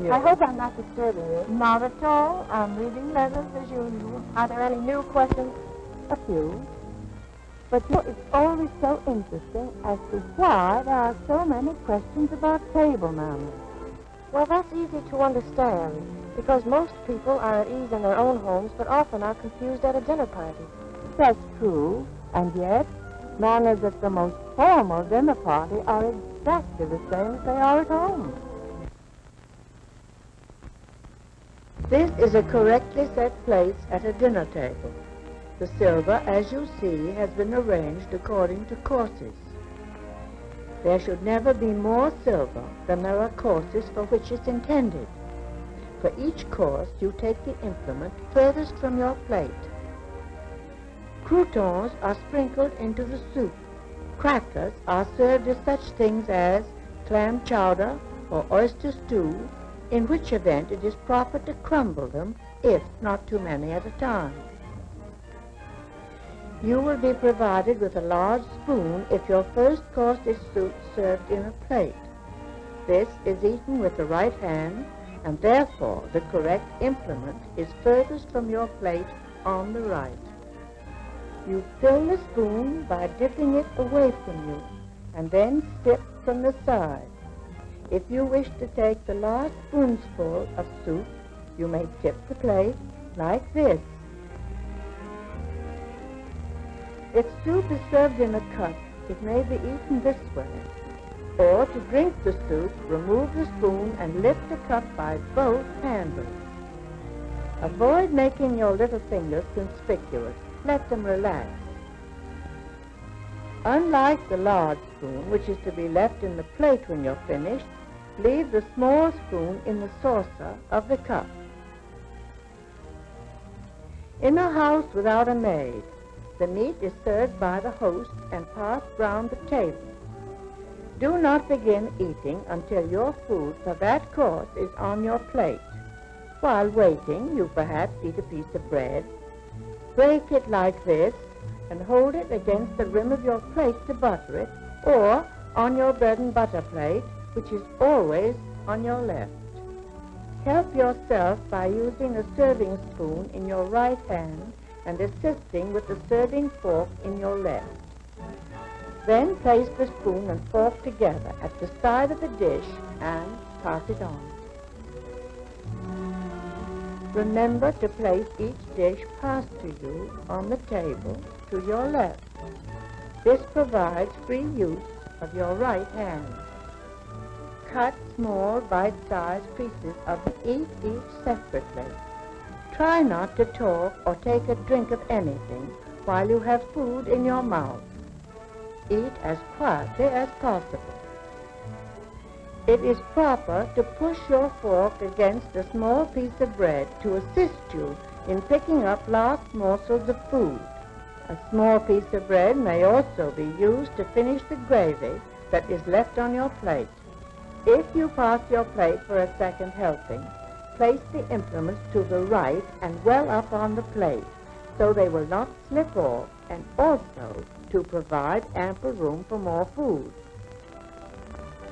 you? I hope I'm not disturbing you. Not at all. I'm reading letters as usual. Are there any new questions? A few. But you know, it's always so interesting as to why there are so many questions about table manners. Well, that's easy to understand, because most people are at ease in their own homes, but often are confused at a dinner party. That's true, and yet manners at the most formal dinner party are exactly the same as they are at home. This is a correctly set place at a dinner table. The silver, as you see, has been arranged according to courses. There should never be more silver than there are courses for which it's intended. For each course, you take the implement furthest from your plate. Croutons are sprinkled into the soup. Crackers are served as such things as clam chowder or oyster stew, in which event it is proper to crumble them, if not too many at a time. You will be provided with a large spoon if your first course is served in a plate. This is eaten with the right hand, and therefore the correct implement is furthest from your plate on the right. You fill the spoon by dipping it away from you, and then sip from the side. If you wish to take the last spoonful of soup, you may tip the plate like this. If soup is served in a cup, it may be eaten this way. Or to drink the soup, remove the spoon and lift the cup by both handles. Avoid making your little fingers conspicuous. Let them relax. Unlike the large spoon, which is to be left in the plate when you're finished, leave the small spoon in the saucer of the cup. In a house without a maid, the meat is served by the host and passed round the table. Do not begin eating until your food for that course is on your plate. While waiting, you perhaps eat a piece of bread. Break it like this and hold it against the rim of your plate to butter it, or on your bread and butter plate, which is always on your left. Help yourself by using a serving spoon in your right hand and assisting with the serving fork in your left. Then place the spoon and fork together at the side of the dish and pass it on. Remember to place each dish passed to you on the table to your left. This provides free use of your right hand. Cut small bite-sized pieces of each separately. Try not to talk or take a drink of anything while you have food in your mouth. Eat as quietly as possible. It is proper to push your fork against a small piece of bread to assist you in picking up last morsels of food. A small piece of bread may also be used to finish the gravy that is left on your plate. If you pass your plate for a second helping, place the implements to the right and well up on the plate, so they will not slip off, and also to provide ample room for more food.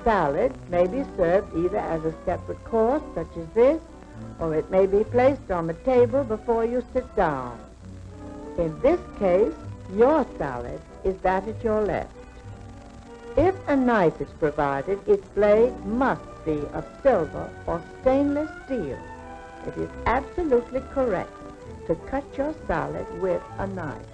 Salad may be served either as a separate course, such as this, or it may be placed on the table before you sit down. In this case, your salad is that at your left. If a knife is provided, its blade must be of silver or stainless steel. It is absolutely correct to cut your salad with a knife.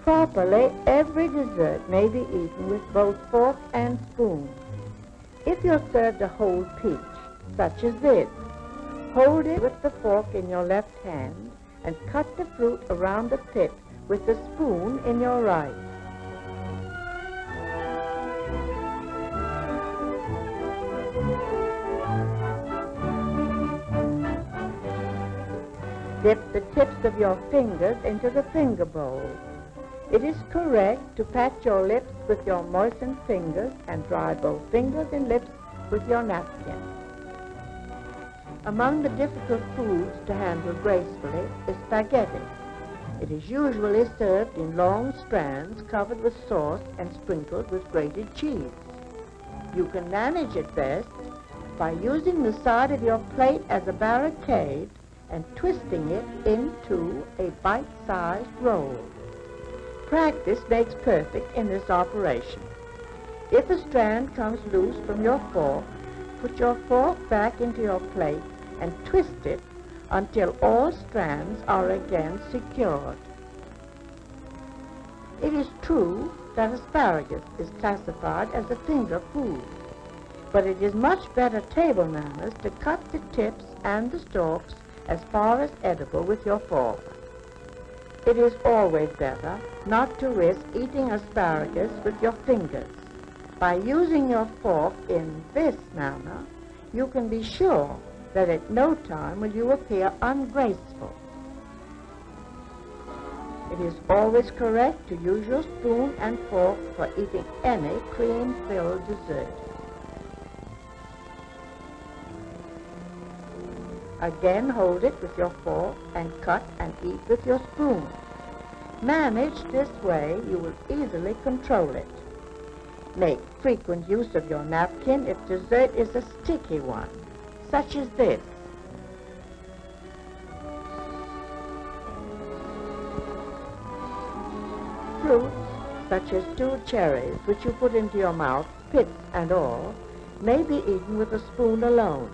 Properly, every dessert may be eaten with both fork and spoon. If you're served a whole peach, such as this, hold it with the fork in your left hand and cut the fruit around the pit with the spoon in your right. Dip the tips of your fingers into the finger bowl. It is correct to pat your lips with your moistened fingers and dry both fingers and lips with your napkin. Among the difficult foods to handle gracefully is spaghetti. It is usually served in long strands covered with sauce and sprinkled with grated cheese. You can manage it best by using the side of your plate as a barricade and twisting it into a bite-sized roll. Practice makes perfect in this operation. If a strand comes loose from your fork, put your fork back into your plate and twist it until all strands are again secured. It is true that asparagus is classified as a finger food, but it is much better table manners to cut the tips and the stalks as far as edible with your fork. It is always better not to risk eating asparagus with your fingers. By using your fork in this manner, you can be sure that at no time will you appear ungraceful. It is always correct to use your spoon and fork for eating any cream-filled dessert. Again, hold it with your fork and cut and eat with your spoon. Managed this way, you will easily control it. Make frequent use of your napkin if dessert is a sticky one, such as this. Fruits, such as stewed cherries, which you put into your mouth, pits and all, may be eaten with a spoon alone.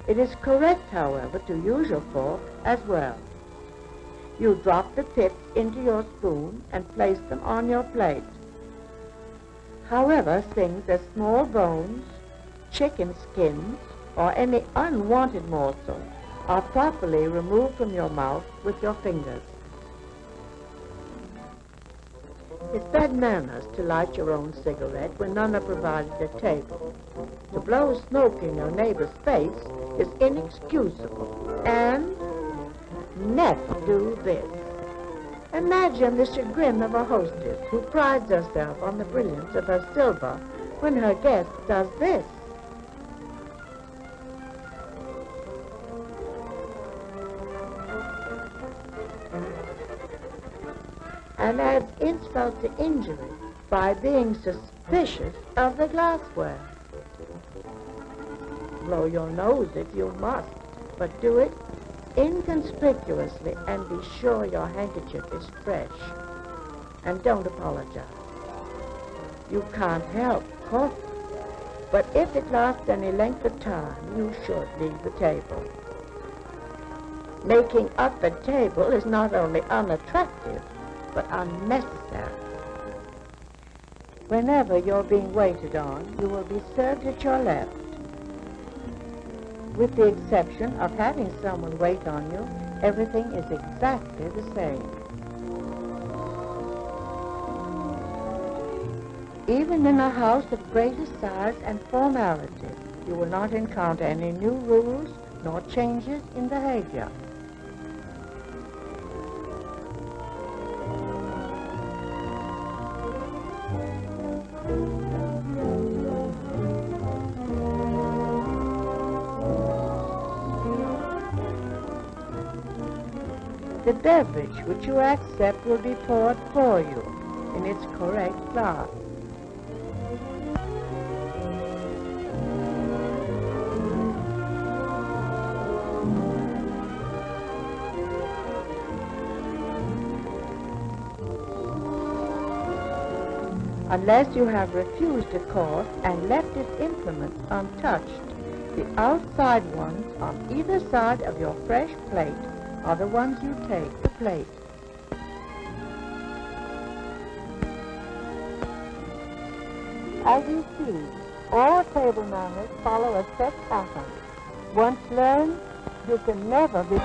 It is correct, however, to use your fork as well. You drop the pits into your spoon and place them on your plate. However, things as small bones, chicken skins, or any unwanted morsel are properly removed from your mouth with your fingers. It's bad manners to light your own cigarette when none are provided at table. To blow smoke in your neighbor's face is inexcusable, and never do this. Imagine the chagrin of a hostess who prides herself on the brilliance of her silver when her guest does this. And adds insult to injury by being suspicious of the glassware. Blow your nose if you must, but do it inconspicuously and be sure your handkerchief is fresh. And don't apologize. You can't help coughing, but if it lasts any length of time, you should leave the table. Making up at table is not only unattractive, but unnecessary. Whenever you're being waited on, you will be served at your left. With the exception of having someone wait on you, everything is exactly the same. Even in a house of greatest size and formality, you will not encounter any new rules nor changes in behavior. The beverage which you accept will be poured for you in its correct glass. Unless you have refused a course and left its implements untouched, the outside ones on either side of your fresh plate are the ones you take the plate. As you see, all table manners follow a set pattern. Once learned, you can never be...